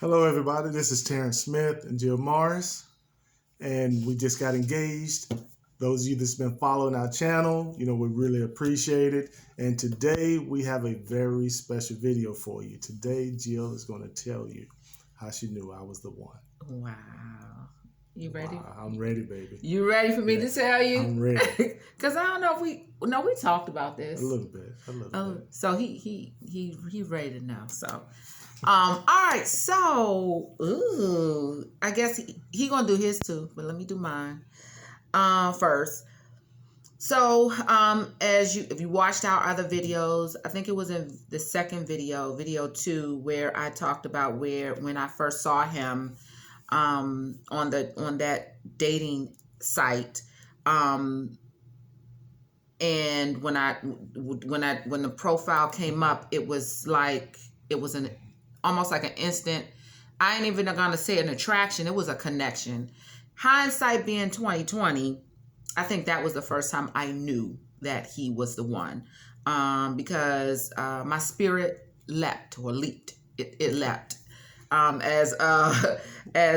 Hello, everybody. This is Terence Smith and Jill Morris, and we just got engaged. Those of you that's been following our channel, we really appreciate it. And today we have a very special video for you. Today, Jill is going to tell you how she knew I was the one. Wow. You ready? Wow, I'm ready, baby. You ready for me to tell you? I'm ready. Because I don't know if we talked about this. A little bit. So he ready to know. So, all right. So, I guess he gonna do his too, but let me do mine first. So, if you watched our other videos, I think it was in the second video 2, where I talked about when I first saw him on that dating site, and when the profile came up, it was almost like an instant. I ain't even gonna say an attraction. It was a connection. Hindsight being 2020, I think that was the first time I knew that he was the one, because my spirit leapt. It leapt. As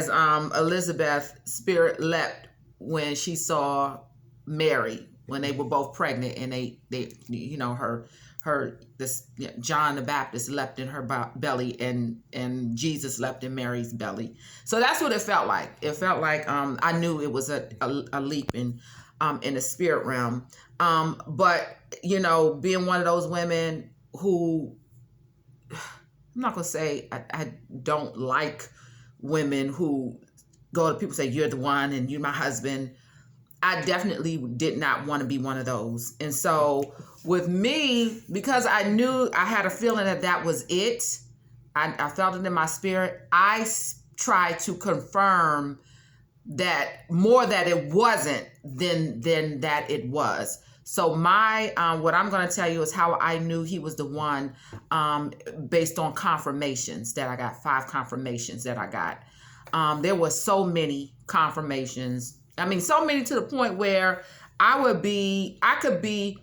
Elizabeth's spirit leapt when she saw Mary, when they were both pregnant, and John the Baptist leapt in her belly, and Jesus leapt in Mary's belly. So that's what it felt like. It felt like I knew it was a leap in the spirit realm. But being one of those women who, I'm not going to say I don't like women who go to people and say, you're the one and you're my husband. I definitely did not want to be one of those. And so with me, because I knew, I had a feeling that was it, I felt it in my spirit, I tried to confirm that more that it wasn't than that it was. So my what I'm going to tell you is how I knew he was the one, based on confirmations that I got. 5 confirmations that I got. There were so many confirmations. I mean, so many to the point where I could be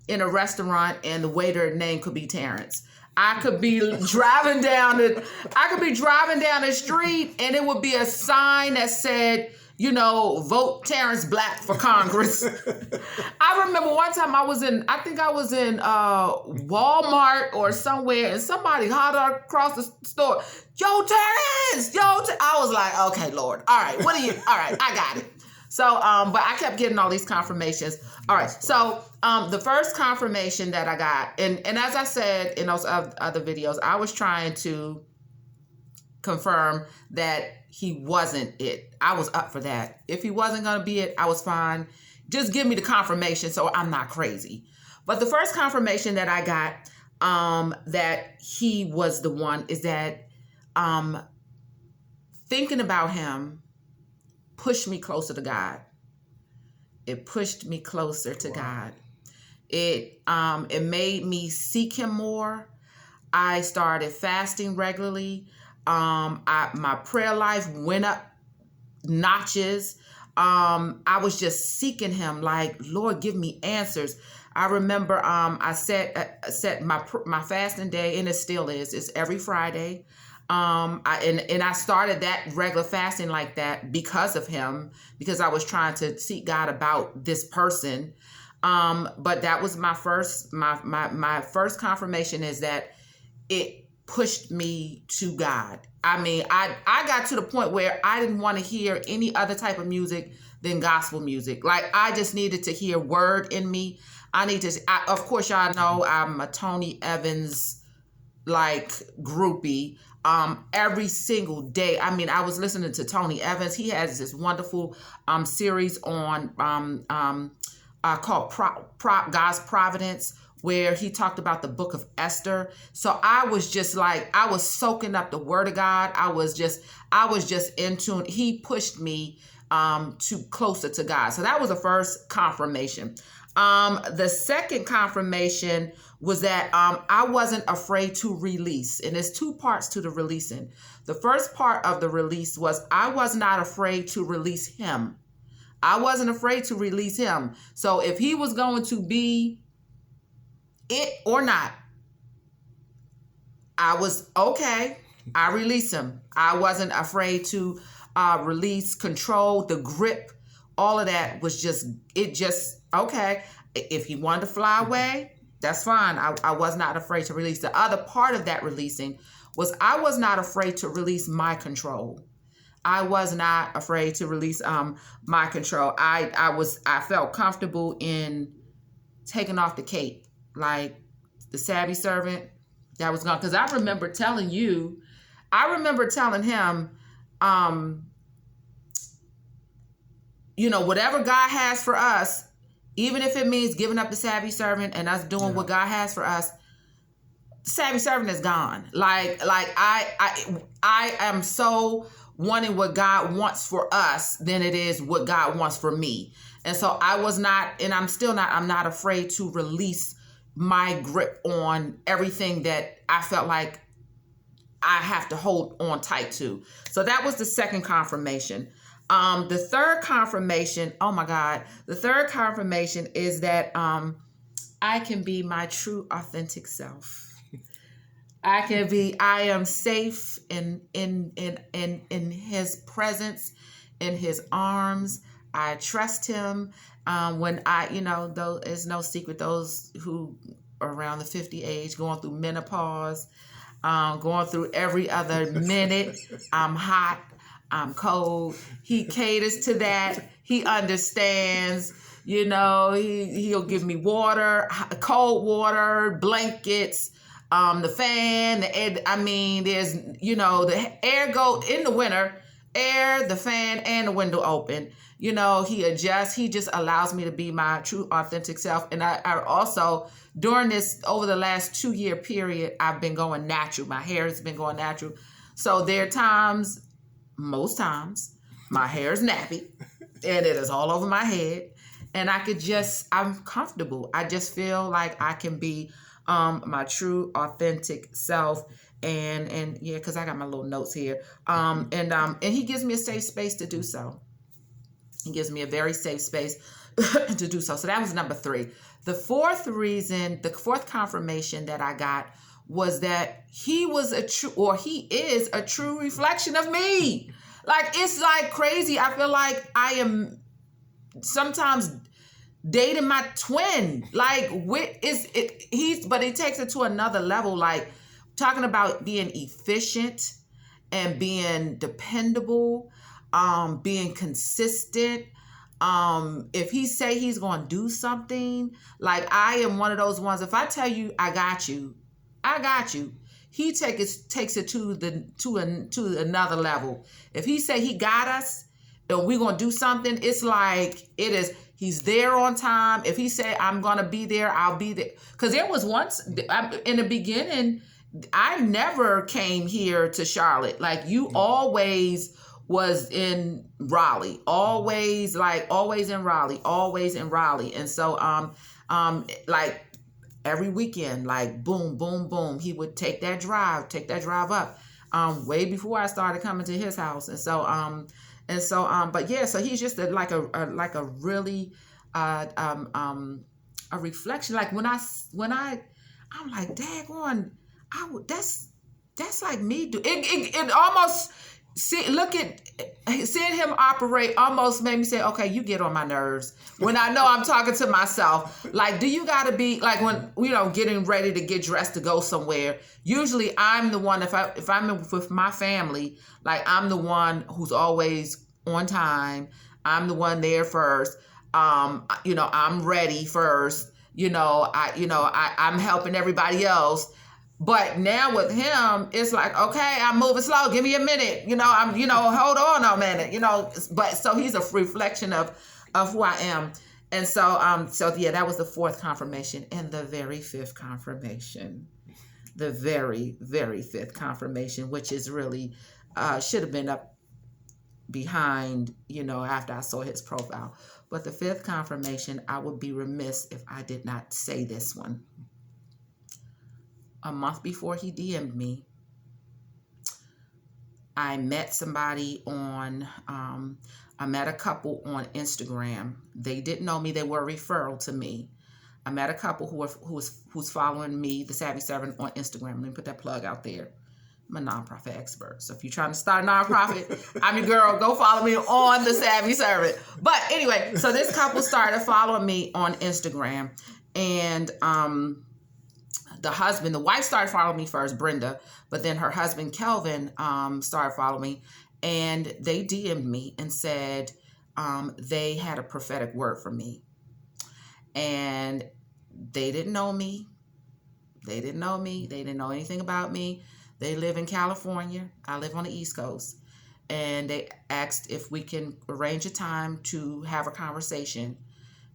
in a restaurant and the waiter name could be Terence. I could be driving down the street and it would be a sign that said, vote Terence Black for Congress. I remember one time I was in Walmart or somewhere, and somebody hollered across the store, "Yo, Terence! I was like, okay, Lord. All right, all right, I got it. So, but I kept getting all these confirmations. All right, so the first confirmation that I got, and as I said in those other videos, I was trying to confirm that he wasn't it. I was up for that. If he wasn't going to be it, I was fine. Just give me the confirmation so I'm not crazy. But the first confirmation that I got that he was the one is that thinking about him pushed me closer to God. It pushed me closer to God. It made me seek him more. I started fasting regularly. My prayer life went up notches. I was just seeking him, like, Lord, give me answers. I remember I set my fasting day, and it still is. It's every Friday. I started that regular fasting like that because of him, because I was trying to seek God about this person. But that was my first confirmation, is that it pushed me to God. I mean, I got to the point where I didn't want to hear any other type of music than gospel music. Like, I just needed to hear word in me. Of course, y'all know I'm a Tony Evans groupie. Every single day. I mean, I was listening to Tony Evans. He has this wonderful series on called God's Providence, where he talked about the book of Esther. So I was just I was soaking up the word of God. I was just in tune. He pushed me closer to God. So that was the first confirmation. The second confirmation was that I wasn't afraid to release. And there's 2 parts to the releasing. The first part of the release was I was not afraid to release him. I wasn't afraid to release him. So if he was going to be it or not, I was okay. I released him. I wasn't afraid to release control, the grip, all of that was just, okay. If he wanted to fly away, that's fine. I was not afraid to release. The other part of that releasing was I was not afraid to release my control. I was not afraid to release my control. I felt comfortable in taking off the cape, like the savvy servant that was gone. Because I remember telling him, whatever God has for us, even if it means giving up the savvy servant and us doing what God has for us, the savvy servant is gone. Like I am so wanting what God wants for us than it is what God wants for me. And so I was not, and I'm not afraid to release my grip on everything that I felt like I have to hold on tight to. So that was the second confirmation. The third confirmation, oh my God, the third confirmation is that I can be my true, authentic self. I am safe in his presence, in his arms. I trust him. When though it's no secret, those who are around the 50 age, going through menopause, going through every other minute, I'm hot, I'm cold. He caters to that. He understands. He'll give me water, cold water, blankets, the fan, the air. There's, the air go in the winter, air, the fan, and the window open. He adjusts. He just allows me to be my true, authentic self. And I also, over the last 2-year period, I've been going natural. My hair has been going natural. So there are times, most times, my hair is nappy and it is all over my head. And I'm comfortable. I just feel like I can be my true, authentic self. And yeah, because I got my little notes here. And he gives me a safe space to do so. He gives me a very safe space to do so. So that was number 3. The fourth confirmation that I got was that he is a true reflection of me. Like, it's like crazy. I feel like I am sometimes dating my twin. Like, but he takes it to another level. Like, talking about being efficient and being dependable, being consistent. If he say he's going to do something, like, I am one of those ones. If I tell you, I got you. He takes it to another level. If he say he got us and we're going to do something, it's like he's there on time. If he say I'm going to be there, I'll be there. Because there was once in the beginning, I never came here to Charlotte. Like, you always was in Raleigh, always in Raleigh. And so, like, every weekend, like, boom, boom, boom, he would take that drive up, way before I started coming to his house. And so, but yeah, so he's just like a really, a reflection. Like, when I'm like, daggone, that's like me. It almost, seeing him operate almost made me say, okay, you get on my nerves when I know I'm talking to myself. Like, do you got to be like, when, getting ready to get dressed to go somewhere, usually I'm the one, if I'm with my family, like, I'm the one who's always on time. I'm the one there first. I'm ready first. I'm helping everybody else. But now with him, it's like, okay, I'm moving slow. Give me a minute. Hold on a minute. But so he's a reflection of who I am. And so yeah, that was the fourth confirmation. And the very fifth confirmation, the very, very fifth confirmation, which is really should have been up behind, after I saw his profile. But the fifth confirmation, I would be remiss if I did not say this one. A month before he DM'd me, I met I met a couple on Instagram. They didn't know me. They were a referral to me. I met a couple who's following me, the Savvy Servant, on Instagram. Let me put that plug out there. I'm a nonprofit expert. So if you're trying to start a nonprofit, I'm your girl. Go follow me on The Savvy Servant. But anyway, so this couple started following me on Instagram. And the wife started following me first, Brenda. But then her husband, Kelvin, started following me. And they DM'd me and said they had a prophetic word for me. And they didn't know me. They didn't know me. They didn't know anything about me. They live in California. I live on the East Coast. And they asked if we can arrange a time to have a conversation.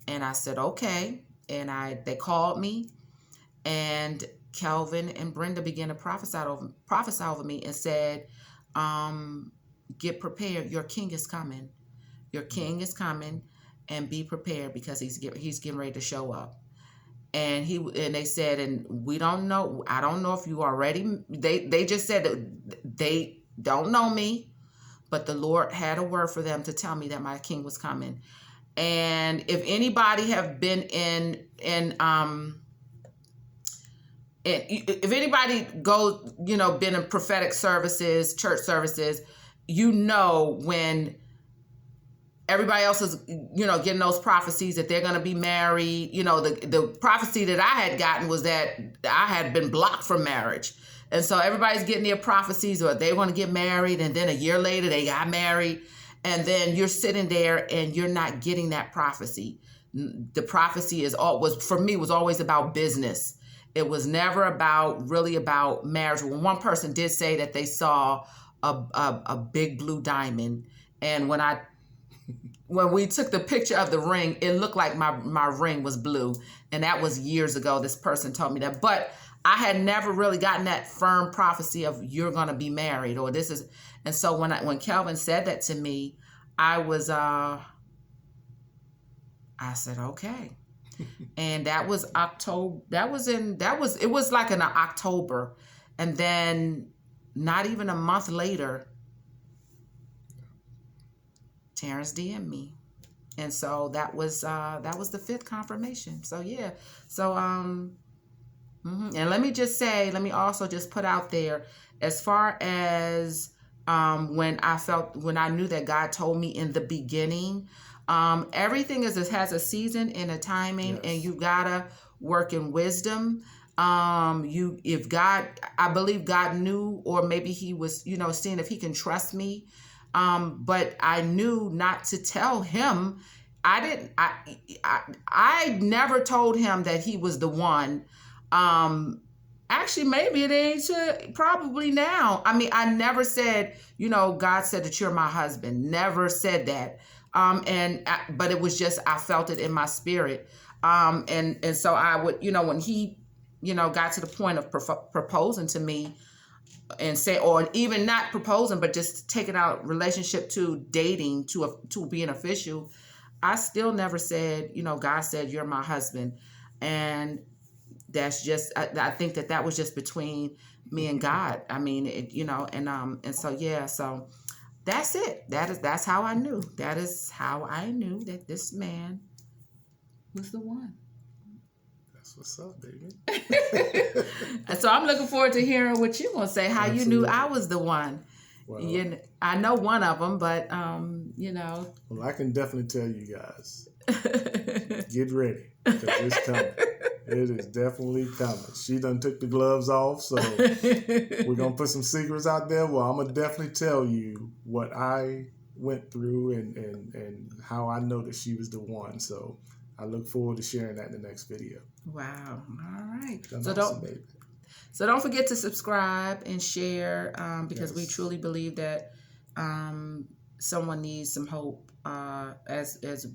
And I said, okay. And they called me. And Kelvin and Brenda began to prophesy over me and said, get prepared. Your king is coming. Your king is coming. And be prepared because he's getting ready to show up. And they said, and we don't know. I don't know if you already. They just said that they don't know me, but the Lord had a word for them to tell me that my king was coming. And if anybody have been if anybody goes, been in prophetic services, church services, when everybody else is, getting those prophecies that they're going to be married. The prophecy that I had gotten was that I had been blocked from marriage. And so everybody's getting their prophecies or they want to get married. And then a year later, they got married. And then you're sitting there and you're not getting that prophecy. The prophecy was always about business. It was never really about marriage. Well, one person did say that they saw a big blue diamond. And when we took the picture of the ring, it looked like my ring was blue. And that was years ago. This person told me that. But I had never really gotten that firm prophecy of you're going to be married or this is. And so when Kelvin said that to me, I said, okay. And that was October. It was like in October. And then not even a month later, Terence DM'd me. And so that was the fifth confirmation. So yeah. So and let me also just put out there, as far as when I knew that God told me in the beginning, everything has a season and a timing. Yes. And you gotta work in wisdom. I believe God knew, or maybe he was, seeing if he can trust me. But I knew not to tell him. I never told him that he was the one. Actually, maybe it ain't probably now. I mean, I never said, God said that you're my husband. Never said that. But it was just, I felt it in my spirit. And so I would, when he, got to the point of proposing to me, and say, or even not proposing, but just taking out relationship to dating to being official, I still never said, God said you're my husband. And that's just, I think that was just between me and God. I mean, and so, yeah, so that's it. That's how I knew. That is how I knew that this man was the one. What's up, baby? So I'm looking forward to hearing what you're going to say, how Absolutely. You knew I was the one. Well, I know one of them, but, Well, I can definitely tell you guys, get ready, because it's coming. It is definitely coming. She done took the gloves off, so we're going to put some secrets out there. Well, I'm going to definitely tell you what I went through and how I know that she was the one, so I look forward to sharing that in the next video. Wow. All right. So don't forget to subscribe and share, because we truly believe that someone needs some hope. As if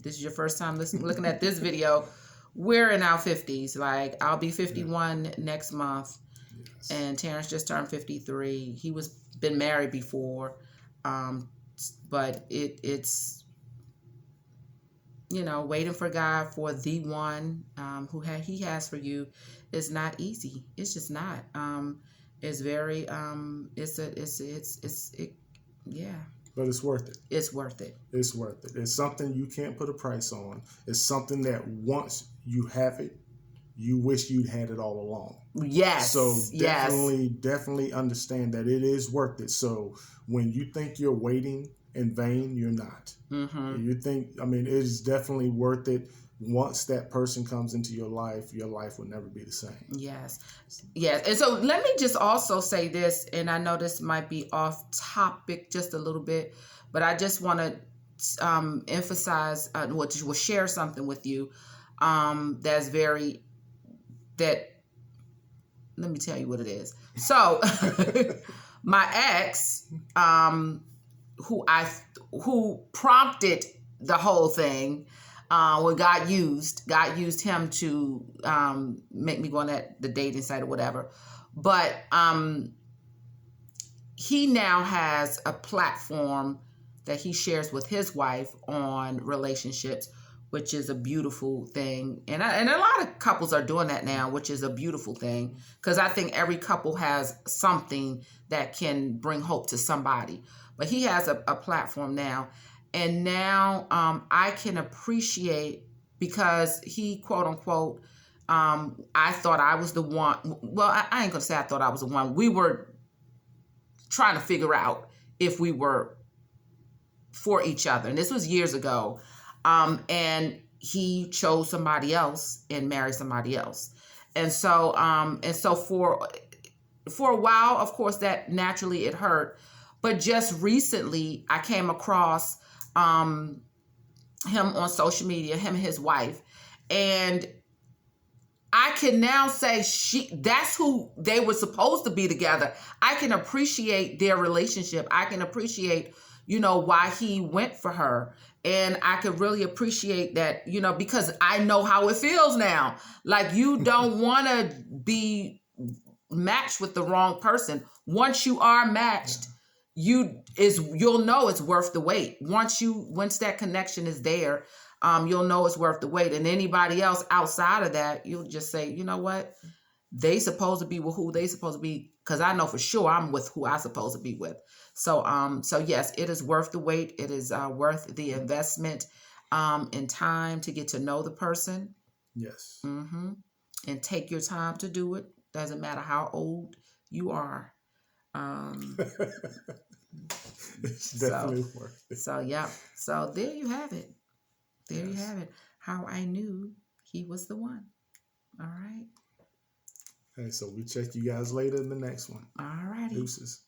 this is your first time looking at this video, we're in our 50s. Like, I'll be 51 next month. Yes. And Terence just turned 53. He been married before, but it's waiting for God for the one he has for you is not easy. It's just not. It's very yeah. But it's worth it. It's worth it. It's worth it. It's something you can't put a price on. It's something that once you have it, you wish you'd had it all along. Yes. So Yes. definitely understand that it is worth it. So when you think you're waiting in vain, you're not. Mm-hmm. You think, I mean, it is definitely worth it. Once that person comes into your life will never be the same. Yes. Yes. And so let me just also say this, and I know this might be off topic just a little bit, but I just want to emphasize, will share something with you that's very, that, let me tell you what it is. So my ex, who prompted the whole thing, when God used him to make me go on the dating site or whatever. But he now has a platform that he shares with his wife on relationships, which is a beautiful thing. And a lot of couples are doing that now, which is a beautiful thing, because I think every couple has something that can bring hope to somebody. But he has a platform now. And now I can appreciate, because he, quote unquote, I thought I was the one. Well, I ain't going to say I thought I was the one. We were trying to figure out if we were for each other. And this was years ago. And he chose somebody else and married somebody else. And so for a while, of course, that naturally it hurt. But just recently I came across him on social media, him and his wife. And I can now say that's who they were supposed to be together. I can appreciate their relationship. I can appreciate, why he went for her. And I could really appreciate that, because I know how it feels now. Like, you don't want to be matched with the wrong person. Once you are matched, you'll know it's worth the wait. Once that connection is there, you'll know it's worth the wait. And anybody else outside of that, you'll just say, you know what? They supposed to be with who they supposed to be, because I know for sure I'm with who I supposed to be with. So yes, it is worth the wait. It is worth the investment in time to get to know the person. Yes. Mm-hmm. And take your time to do it. Doesn't matter how old you are. It's definitely worth it. So yeah. So there you have it. There you have it. How I knew he was the one. All right. Hey, so we check you guys later in the next one. All righty. Deuces.